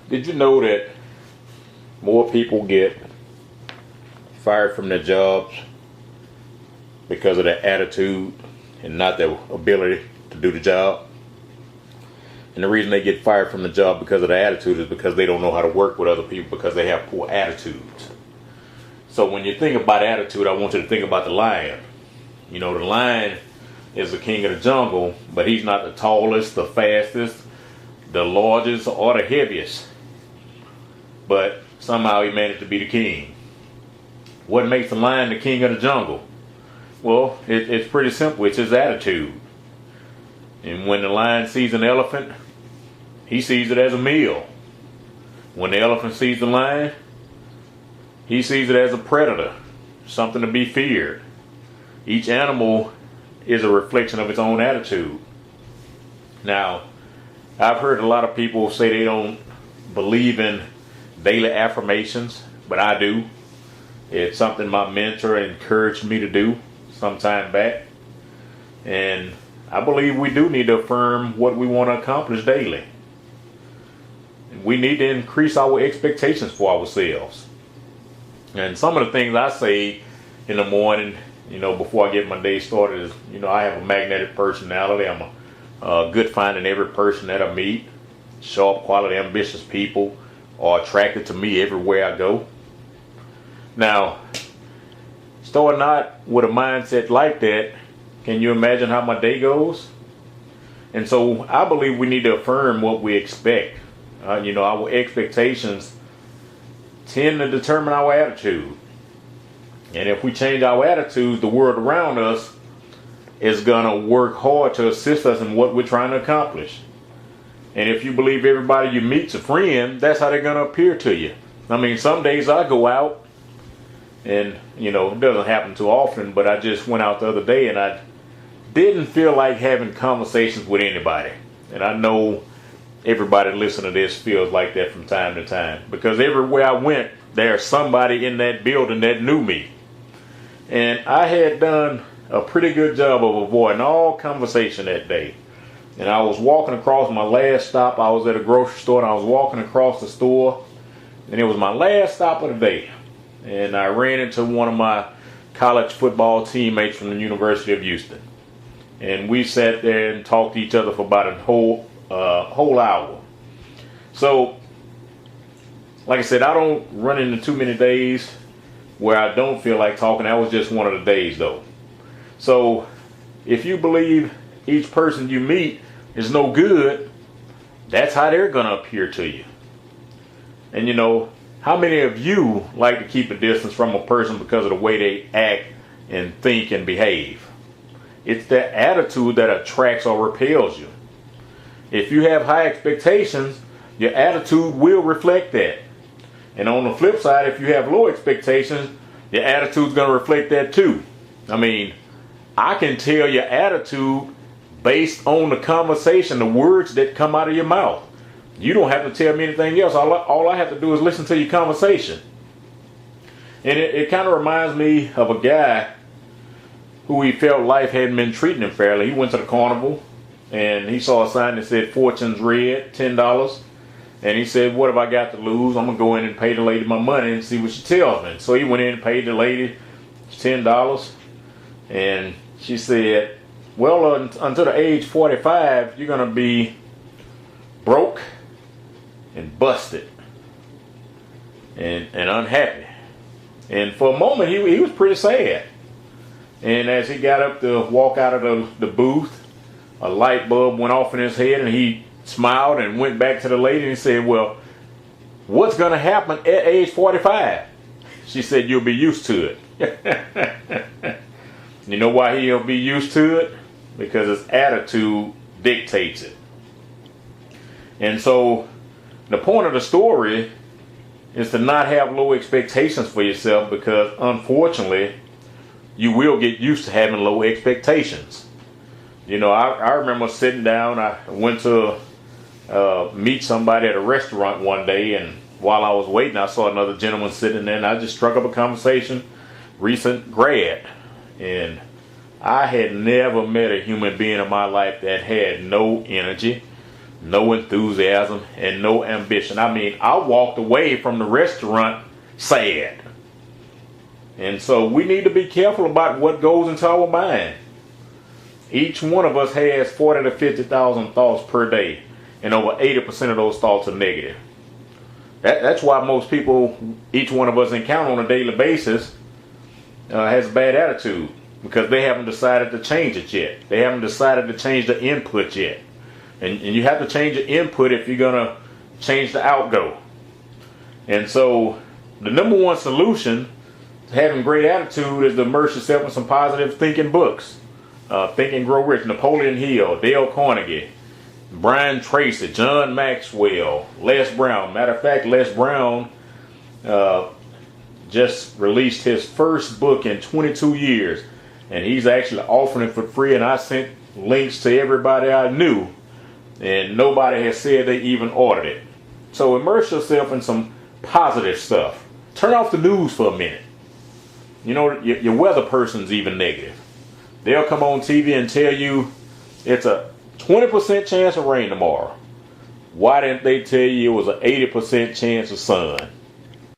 Did you know that more people get fired from their jobs because of their attitude and not their ability to do the job? And the reason they get fired from the job because of their attitude is because they don't know how to work with other people because they have poor attitudes. So when you think about attitude, I want you to think about the lion. You know, the lion is the king of the jungle, but he's not the tallest, the fastest, the largest, or the heaviest. But somehow he managed to be the king. What makes the lion the king of the jungle? Well, it's pretty simple. It's his attitude. And when the lion sees an elephant, he sees it as a meal. When the elephant sees the lion, he sees it as a predator, something to be feared. Each animal is a reflection of its own attitude. Now, I've heard a lot of people say they don't believe in daily affirmations, but I do. It's something my mentor encouraged me to do some time back. And I believe we do need to affirm what we want to accomplish daily. We need to increase our expectations for ourselves. And some of the things I say in the morning, before I get my day started is, I have a magnetic personality. I'm a good finding every person that I meet. Sharp, quality, ambitious people are attracted to me everywhere I go. Now, starting out with a mindset like that, can you imagine how my day goes? And so I believe we need to affirm what we expect. Our expectations tend to determine our attitude. And if we change our attitude, the world around us is going to work hard to assist us in what we're trying to accomplish. And if you believe everybody you meet's a friend, that's how they're going to appear to you. I mean, some days I go out and, it doesn't happen too often, but I just went out the other day and I didn't feel like having conversations with anybody. And I know everybody listening to this feels like that from time to time, because everywhere I went, there's somebody in that building that knew me. And I had done a pretty good job of avoiding all conversation that day. And I was walking across my last stop. I was at a grocery store and I was walking across the store, and it was my last stop of the day. And I ran into one of my college football teammates from the University of Houston. And we sat there and talked to each other for about a whole hour. So, like I said, I don't run into too many days where I don't feel like talking. That was just one of the days, though. So, if you believe each person you meet is no good, that's how they're going to appear to you. And how many of you like to keep a distance from a person because of the way they act and think and behave? It's their attitude that attracts or repels you. If you have high expectations, your attitude will reflect that. And on the flip side, if you have low expectations, your attitude's going to reflect that too. I mean, I can tell your attitude based on the conversation, the words that come out of your mouth. You don't have to tell me anything else. All I have to do is listen to your conversation. And it kind of reminds me of a guy who he felt life hadn't been treating him fairly. He went to the carnival and he saw a sign that said "Fortune's Red, $10. And he said, what have I got to lose? I'm going to go in and pay the lady my money and see what she tells me. So he went in and paid the lady $10. And she said, well, until the age 45, you're going to be broke and busted and unhappy. And for a moment, he was pretty sad. And as he got up to walk out of the booth, a light bulb went off in his head, and he smiled and went back to the lady and he said, well, what's going to happen at age 45? She said, you'll be used to it. You know why he'll be used to it? Because his attitude dictates it. And so the point of the story is to not have low expectations for yourself, because unfortunately you will get used to having low expectations. I remember sitting down. I went to meet somebody at a restaurant one day, and while I was waiting, I saw another gentleman sitting there, and I just struck up a conversation. Recent grad, and I had never met a human being in my life that had no energy, no enthusiasm, and no ambition. I mean, I walked away from the restaurant sad. And so we need to be careful about what goes into our mind. Each one of us has 40 to 50,000 thoughts per day, and over 80% of those thoughts are negative. That's why most people, each one of us encounter on a daily basis, has a bad attitude, because they haven't decided to change it yet. They haven't decided to change the input yet. And you have to change the input if you're going to change the outgo. And so the number one solution to having great attitude is to immerse yourself in some positive thinking books. Think and Grow Rich, Napoleon Hill, Dale Carnegie, Brian Tracy, John Maxwell, Les Brown. Matter of fact, Les Brown just released his first book in 22 years, and he's actually offering it for free, and I sent links to everybody I knew, and nobody has said they even ordered it. So immerse yourself in some positive stuff. Turn off the news for a minute. You know, your weather person's even negative. They'll come on TV and tell you it's a 20% chance of rain tomorrow. Why didn't they tell you it was an 80% chance of sun?